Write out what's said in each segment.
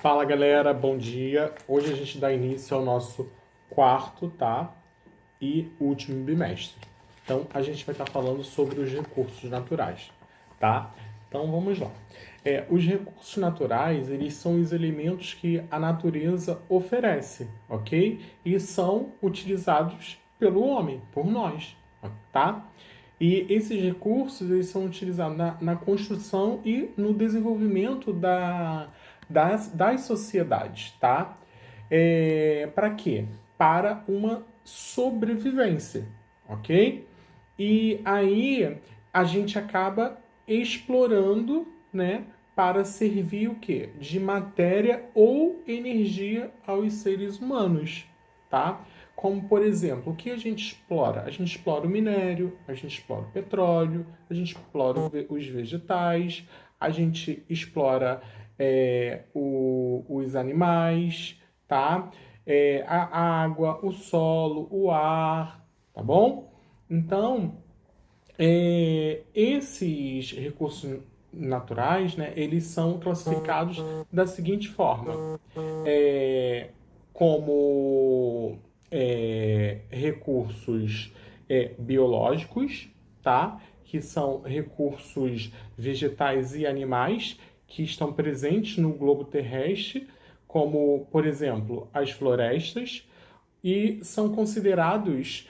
Fala galera, bom dia. Hoje a gente dá início ao nosso quarto, tá? E último bimestre. Então a gente vai estar falando sobre os recursos naturais, tá? Então vamos lá. Os recursos naturais, eles são os elementos que a natureza oferece, ok? E são utilizados pelo homem, por nós, tá? E esses recursos eles são utilizados na construção e no desenvolvimento das sociedades, tá? Para quê? Para uma sobrevivência, ok? E aí a gente acaba explorando, né, para servir o quê? De matéria ou energia aos seres humanos, tá? Como, por exemplo, o que a gente explora? A gente explora o minério, a gente explora o petróleo, a gente explora os vegetais, a gente explora os animais, tá? A água, o solo, o ar, tá bom? Então, esses recursos naturais, né, eles são classificados da seguinte forma, é, como recursos biológicos, tá? Que são recursos vegetais e animais que estão presentes no globo terrestre, como, por exemplo, as florestas, e são considerados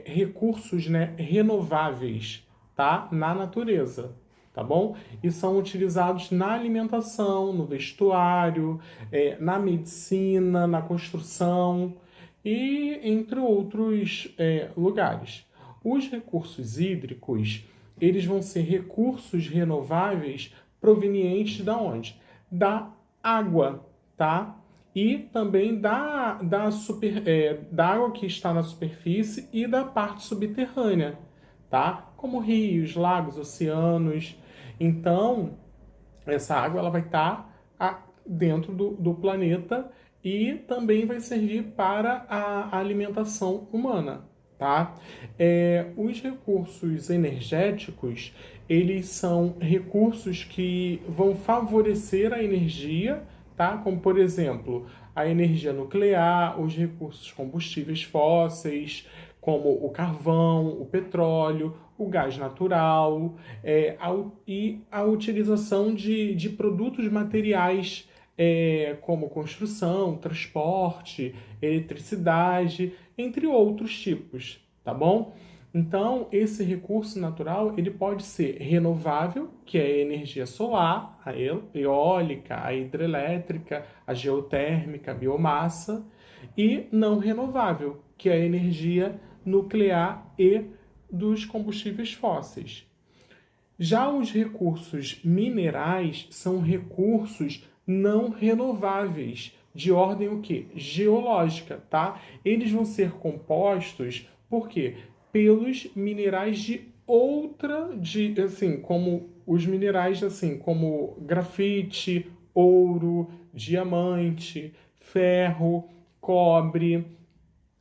recursos, né, renováveis, tá? Na natureza, tá bom? E são utilizados na alimentação, no vestuário, na medicina, na construção e entre outros lugares. Os recursos hídricos, eles vão ser recursos renováveis provenientes da onde? Da água, tá? E também da água que está na superfície e da parte subterrânea, tá? Como rios, lagos, oceanos. Então, essa água ela vai estar dentro do planeta e também vai servir para a alimentação humana, tá? Os recursos energéticos, eles são recursos que vão favorecer a energia, tá? Como, por exemplo, a energia nuclear, os recursos combustíveis fósseis, como o carvão, o petróleo, o gás natural, e a utilização de produtos materiais como construção, transporte, eletricidade, entre outros tipos, tá bom? Então, esse recurso natural ele pode ser renovável, que é a energia solar, a eólica, a hidrelétrica, a geotérmica, a biomassa, e não renovável, que é a energia nuclear e dos combustíveis fósseis. Já os recursos minerais são recursos não renováveis, de ordem o quê? Geológica, tá? Eles vão ser compostos por quê? Pelos minerais assim, como os minerais assim, como grafite, ouro, diamante, ferro, cobre,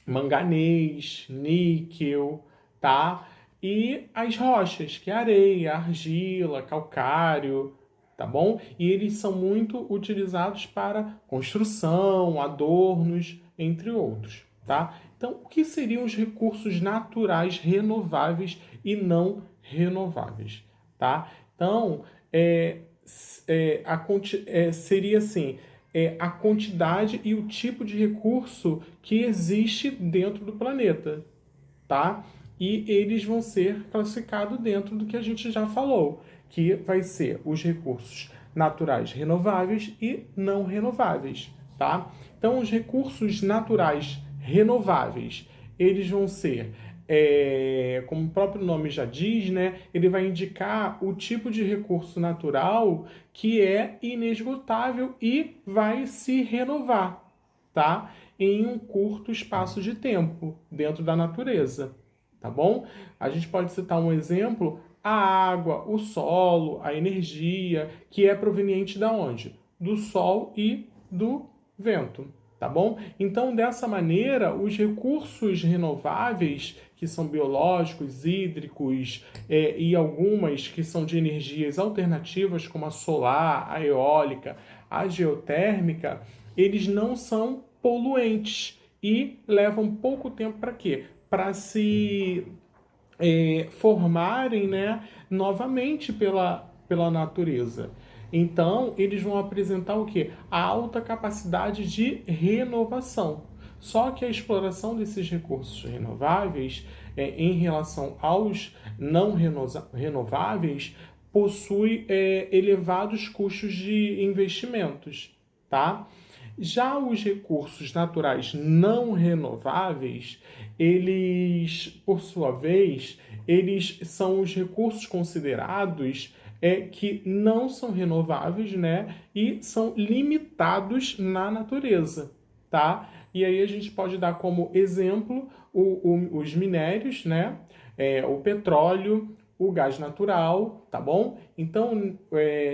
manganês, níquel, tá? E as rochas, que é areia, argila, calcário, tá bom? E eles são muito utilizados para construção, adornos, entre outros, tá? Então, o que seriam os recursos naturais renováveis e não renováveis, tá? Então, seria assim, a quantidade e o tipo de recurso que existe dentro do planeta, tá? E eles vão ser classificados dentro do que a gente já falou, que vai ser os recursos naturais renováveis e não renováveis, tá? Então, os recursos naturais renováveis, eles vão ser, como o próprio nome já diz, né? Ele vai indicar o tipo de recurso natural que é inesgotável e vai se renovar, tá? Em um curto espaço de tempo dentro da natureza, tá bom? A gente pode citar um exemplo, a água, o solo, a energia, que é proveniente da onde? Do sol e do vento, tá bom? Então, dessa maneira, os recursos renováveis, que são biológicos, hídricos, e algumas que são de energias alternativas, como a solar, a eólica, a geotérmica, eles não são poluentes e levam pouco tempo para quê? Para se formarem, né, novamente pela natureza. Então, eles vão apresentar o quê? A alta capacidade de renovação. Só que a exploração desses recursos renováveis, em relação aos não renováveis, possui elevados custos de investimentos, tá? Já os recursos naturais não renováveis, eles, por sua vez, eles são os recursos considerados que não são renováveis, né? E são limitados na natureza, tá? E aí a gente pode dar como exemplo os minérios, né? O petróleo, o gás natural, tá bom? Então,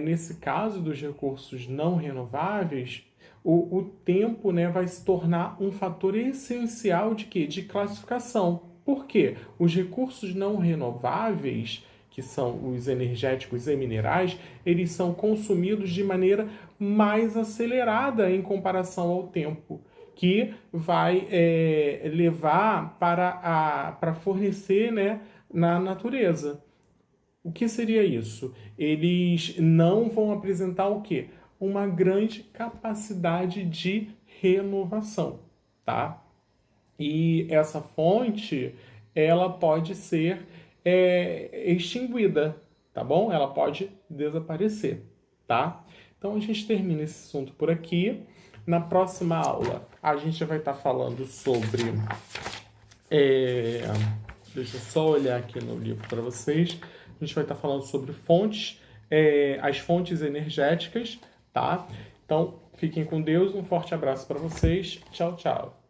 nesse caso dos recursos não renováveis, o tempo, né, vai se tornar um fator essencial de quê? De classificação. Por quê? Os recursos não renováveis, que são os energéticos e minerais, eles são consumidos de maneira mais acelerada em comparação ao tempo, que vai levar para fornecer, né, na natureza. O que seria isso? Eles não vão apresentar o quê? Uma grande capacidade de renovação, tá? E essa fonte, ela pode ser extinguida, tá bom? Ela pode desaparecer, tá? Então a gente termina esse assunto por aqui. Na próxima aula, a gente vai estar falando sobre... deixa eu só olhar aqui no livro para vocês. A gente vai estar falando sobre fontes, as fontes energéticas, tá? Então, fiquem com Deus, um forte abraço para vocês. Tchau, tchau.